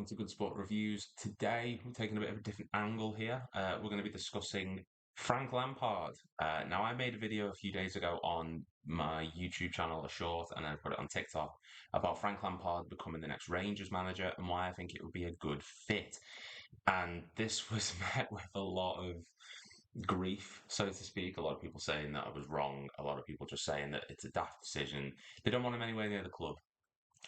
welcome to Good Sport Reviews. Today, we're taking a bit of a different angle here. We're going to be discussing Frank Lampard. Now, I made a video a few days ago on my YouTube channel, a short, and then I put it on TikTok about Frank Lampard becoming the next Rangers manager and why I think it would be a good fit. And this was met with a lot of grief, so to speak. A lot of people saying that I was wrong. A lot of people just saying that it's a daft decision. They don't want him anywhere near the club.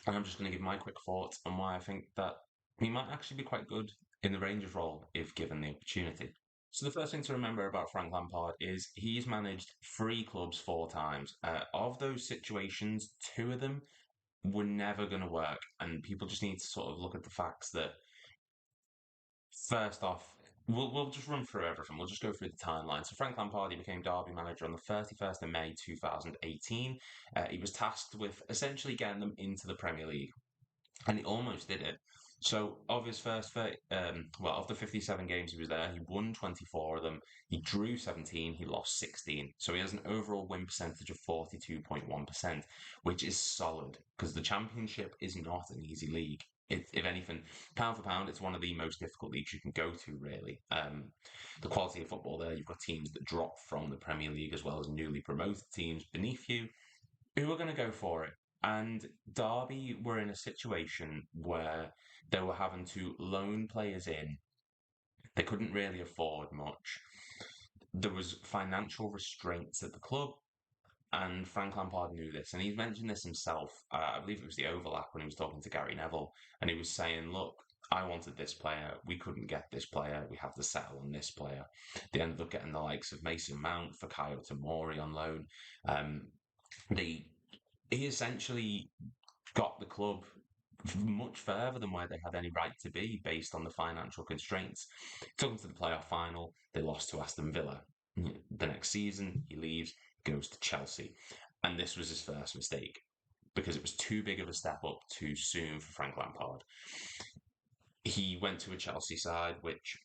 And I'm just going to give my quick thoughts on why I think that he might actually be quite good in the Rangers role if given the opportunity. So the first thing to remember about Frank Lampard is he's managed three clubs four times. Of those situations, two of them were never going to work, and people just need to sort of look at the facts that first off, we'll just run through everything. We'll just go through the timeline. So Frank Lampard, he became Derby manager on the 31st of May 2018. He was tasked with essentially getting them into the Premier League, and he almost did it. So of his first, of the 57 games he was there, he won 24 of them. He drew 17. He lost 16. So he has an overall win percentage of 42.1%, which is solid because the Championship is not an easy league. If anything, pound for pound, it's one of the most difficult leagues you can go to, really. The quality of football there, you've got teams that drop from the Premier League as well as newly promoted teams beneath you who are going to go for it. And Derby were in a situation where they were having to loan players in. They couldn't really afford much. There was financial restraints at the club, and Frank Lampard knew this, and he's mentioned this himself. I believe it was the overlap when he was talking to Gary Neville, and he was saying, look, I wanted this player. We couldn't get this player. We have to settle on this player. They ended up getting the likes of Mason Mount for Fikayo Tomori on loan. He essentially got the club much further than where they had any right to be based on the financial constraints. Took them to the playoff final. They lost to Aston Villa. The next season, he leaves, goes to Chelsea. And this was his first mistake because it was too big of a step up too soon for Frank Lampard. He went to a Chelsea side which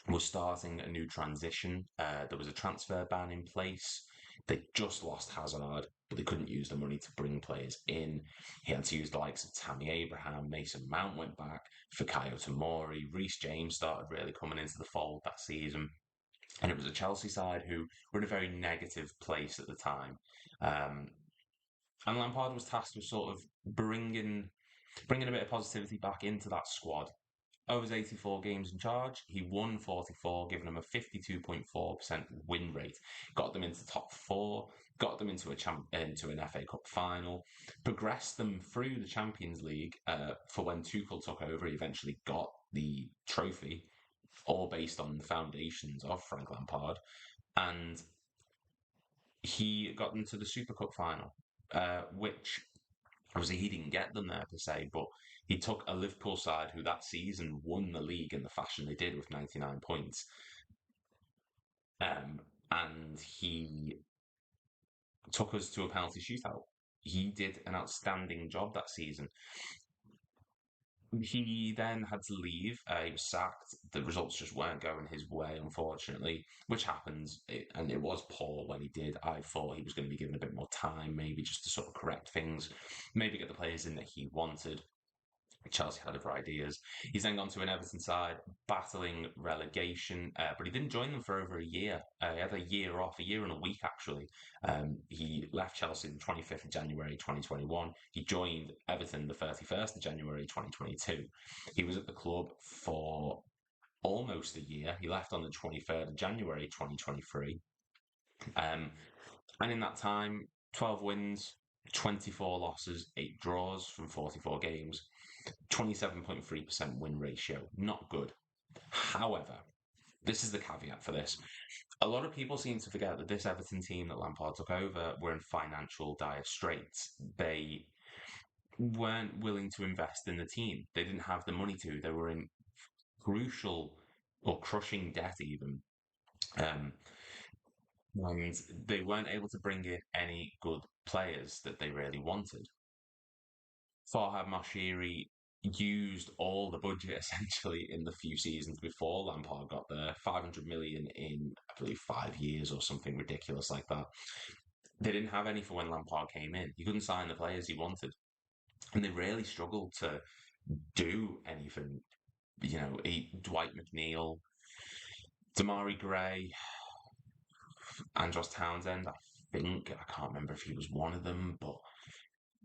was starting a new transition. There was a transfer ban in place. They just lost Hazard, but they couldn't use the money to bring players in. He had to use the likes of Tammy Abraham, Mason Mount went back, Fikayo Tomori, Reece James started really coming into the fold that season. And it was a Chelsea side who were in a very negative place at the time. And Lampard was tasked with sort of bringing a bit of positivity back into that squad. Over his 84 games in charge, he won 44, giving them a 52.4% win rate. Got them into top four, got them into an FA Cup final, progressed them through the Champions League for when Tuchel took over. He eventually got the trophy, all based on the foundations of Frank Lampard. And he got them to the Super Cup final, which obviously he didn't get them there per se, but he took a Liverpool side who that season won the league in the fashion they did with 99 points. And he took us to a penalty shootout. He did an outstanding job that season. He then had to leave. He was sacked. The results just weren't going his way, unfortunately, which happens. And it was poor when he did. I thought he was going to be given a bit more time, maybe just to sort of correct things, maybe get the players in that he wanted. Chelsea had other ideas. He's then gone to an Everton side, battling relegation, but he didn't join them for over a year. He had a year off, a year and a week actually. He left Chelsea the 25th of January 2021. He joined Everton the 31st of January 2022. He was at the club for almost a year. He left on the 23rd of January 2023. And in that time, 12 wins, 24 losses, 8 draws from 44 games. 27.3% win ratio. Not good. However, this is the caveat for this. A lot of people seem to forget that this Everton team that Lampard took over were in financial dire straits. They weren't willing to invest in the team. They didn't have the money to. They were in crucial or crushing debt even. And they weren't able to bring in any good players that they really wanted. Farhad Moshiri used all the budget essentially in the few seasons before Lampard got there. 500 million in, I believe, 5 years or something ridiculous like that. They didn't have any for when Lampard came in. He couldn't sign the players he wanted. And they really struggled to do anything. Dwight McNeil, Damari Gray, Andros Townsend. I can't remember if he was one of them, but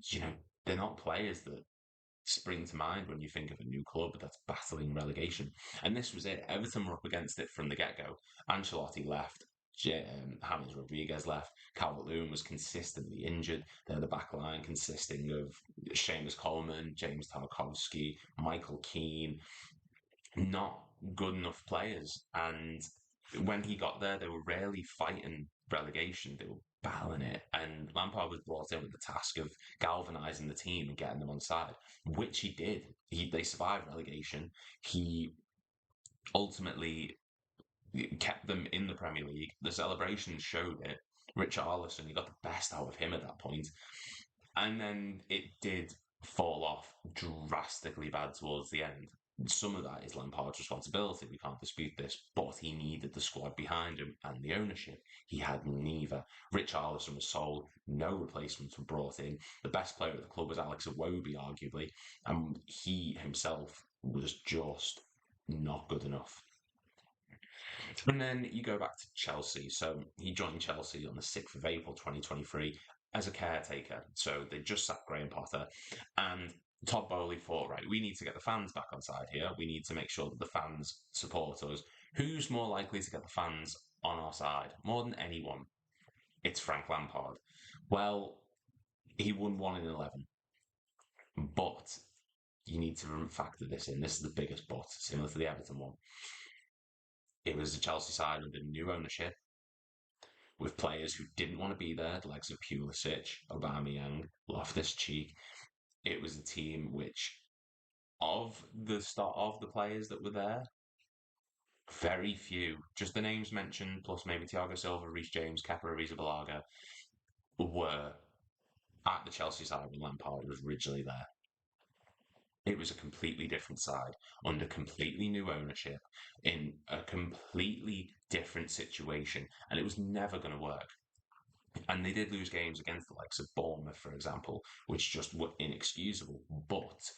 you know, they're not players that spring to mind when you think of a new club that's battling relegation. And this was it. Everton were up against it from the get go. Ancelotti left. James Rodriguez left. Calvert Lewin was consistently injured. They're the back line consisting of Seamus Coleman, James Tarkowski, Michael Keane. Not good enough players. And when he got there, they were rarely fighting relegation. They were battling it. And Lampard was brought in with the task of galvanising the team and getting them on side, which he did. They survived relegation. He ultimately kept them in the Premier League. The celebrations showed it. Richarlison, he got the best out of him at that point. And then it did fall off drastically bad towards the end. Some of that is Lampard's responsibility. We can't dispute this, but he needed the squad behind him and the ownership. He had neither. Richarlison was sold. No replacements were brought in. The best player at the club was Alex Iwobi, arguably, and he himself was just not good enough. And then you go back to Chelsea. So he joined Chelsea on the 6th of April 2023 as a caretaker. So they just sacked Graham Potter. And Todd Bowley thought, right, we need to get the fans back on side here. We need to make sure that the fans support us. Who's more likely to get the fans on our side? More than anyone, it's Frank Lampard. Well, he won 1 in 11. But you need to factor this in. This is the biggest but, similar to the Everton one. It was the Chelsea side under new ownership with players who didn't want to be there, the likes of Pulisic, Aubameyang, Loftus-Cheek. It was a team which, of the start of the players that were there, very few, just the names mentioned, plus maybe Thiago Silva, Reece James, Kepa Arrizabalaga, were at the Chelsea side when Lampard was originally there. It was a completely different side under completely new ownership in a completely different situation, and it was never going to work. And they did lose games against the likes of Bournemouth, for example, which just were inexcusable. But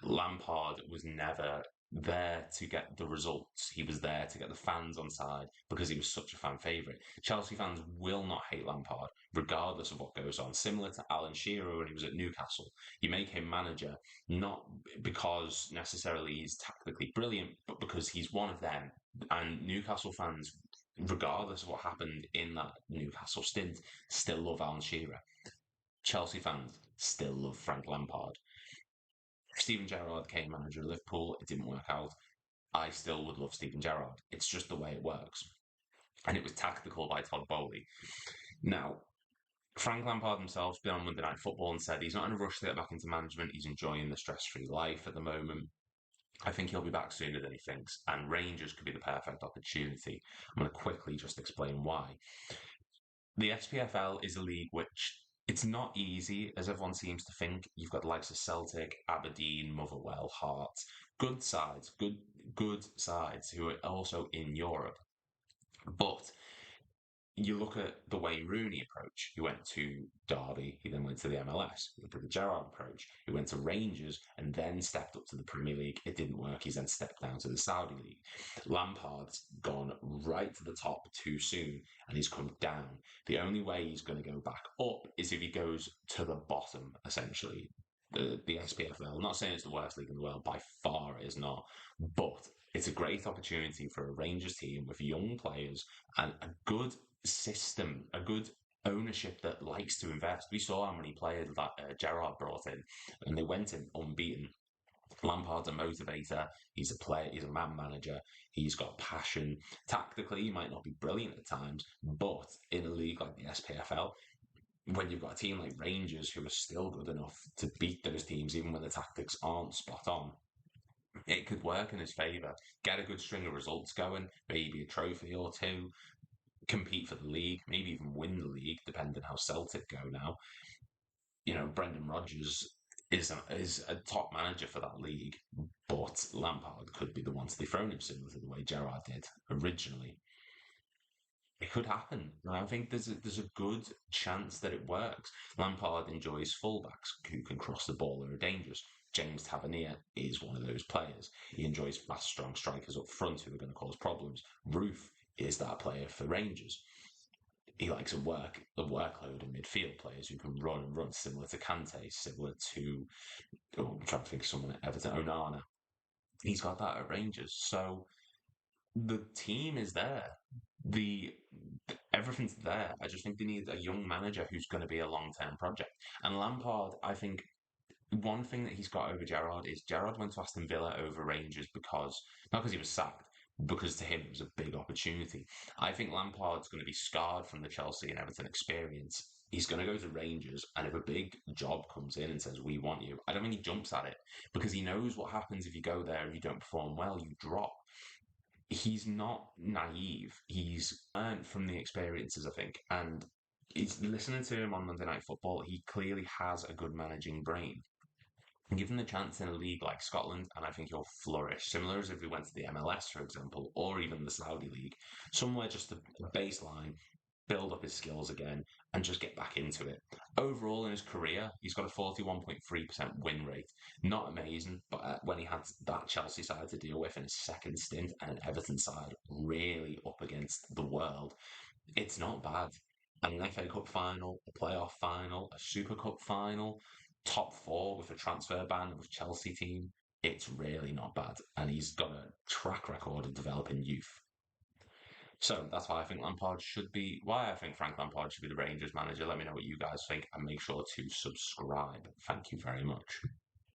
Lampard was never there to get the results. He was there to get the fans on side because he was such a fan favourite. Chelsea fans will not hate Lampard, regardless of what goes on. Similar to Alan Shearer when he was at Newcastle. You make him manager not because necessarily he's tactically brilliant, but because he's one of them. And Newcastle fans, regardless of what happened in that Newcastle stint, still love Alan Shearer. Chelsea fans still love Frank Lampard. Steven Gerrard became manager of Liverpool. It didn't work out. I still would love Steven Gerrard. It's just the way it works. And it was tactical by Todd Bowley. Now, Frank Lampard himself's been on Monday Night Football and said he's not in a rush to get back into management. He's enjoying the stress-free life at the moment. I think he'll be back sooner than he thinks, and Rangers could be the perfect opportunity. I'm going to quickly just explain why. The SPFL is a league which it's not easy, as everyone seems to think. You've got the likes of Celtic, Aberdeen, Motherwell, Hearts, good sides, good sides who are also in Europe. But you look at the Wayne Rooney approach. He went to Derby, he then went to the MLS. You look at the Gerrard approach. He went to Rangers and then stepped up to the Premier League. It didn't work. He's then stepped down to the Saudi League. Lampard's gone right to the top too soon and he's come down. The only way he's going to go back up is if he goes to the bottom, essentially. The SPFL. I'm not saying it's the worst league in the world. By far, it is not. But it's a great opportunity for a Rangers team with young players and a good system, a good ownership that likes to invest. We saw how many players that Gerrard brought in, and they went in unbeaten. Lampard's a motivator. He's a player. He's a man manager. He's got passion. Tactically, he might not be brilliant at times, but in a league like the SPFL, when you've got a team like Rangers who are still good enough to beat those teams, even when the tactics aren't spot on, it could work in his favour. Get a good string of results going, maybe a trophy or two, compete for the league, maybe even win the league, depending how Celtic go now. Brendan Rodgers is a top manager for that league, but Lampard could be the one to dethrone him, similar to the way Gerrard did originally. It could happen. I think there's a good chance that it works. Lampard enjoys fullbacks who can cross the ball and are dangerous. James Tavernier is one of those players. He enjoys fast, strong strikers up front who are going to cause problems. Roof is that player for Rangers. He likes a workload in midfield players who can run and run, similar to Kante, similar to I'm trying to think of someone at Everton, Onana. He's got that at Rangers. So the team is there. The Everything's there. I just think they need a young manager who's going to be a long term project. And Lampard, I think one thing that he's got over Gerrard is Gerrard went to Aston Villa over Rangers because not because he was sacked, because to him it was a big opportunity. I think Lampard's going to be scarred from the Chelsea and Everton experience. He's going to go to Rangers, and if a big job comes in and says, "We want you," I don't think he jumps at it because he knows what happens if you go there and you don't perform well, you drop. He's not naive. He's learned from the experiences, I think, and he's listening to him on Monday Night Football. He clearly has a good managing brain. Give him the chance in a league like Scotland, and I think he'll flourish. Similar as if we went to the MLS, for example, or even the Saudi League, somewhere just a baseline, build up his skills again, and just get back into it. Overall, in his career, he's got a 41.3% win rate. Not amazing, but when he had that Chelsea side to deal with in his second stint and an Everton side really up against the world, it's not bad. And an FA Cup final, a playoff final, a Super Cup final, top four with a transfer ban with Chelsea team, it's really not bad. And he's got a track record of developing youth. So that's why I think Frank Lampard should be the Rangers manager. Let me know what you guys think and make sure to subscribe. Thank you very much.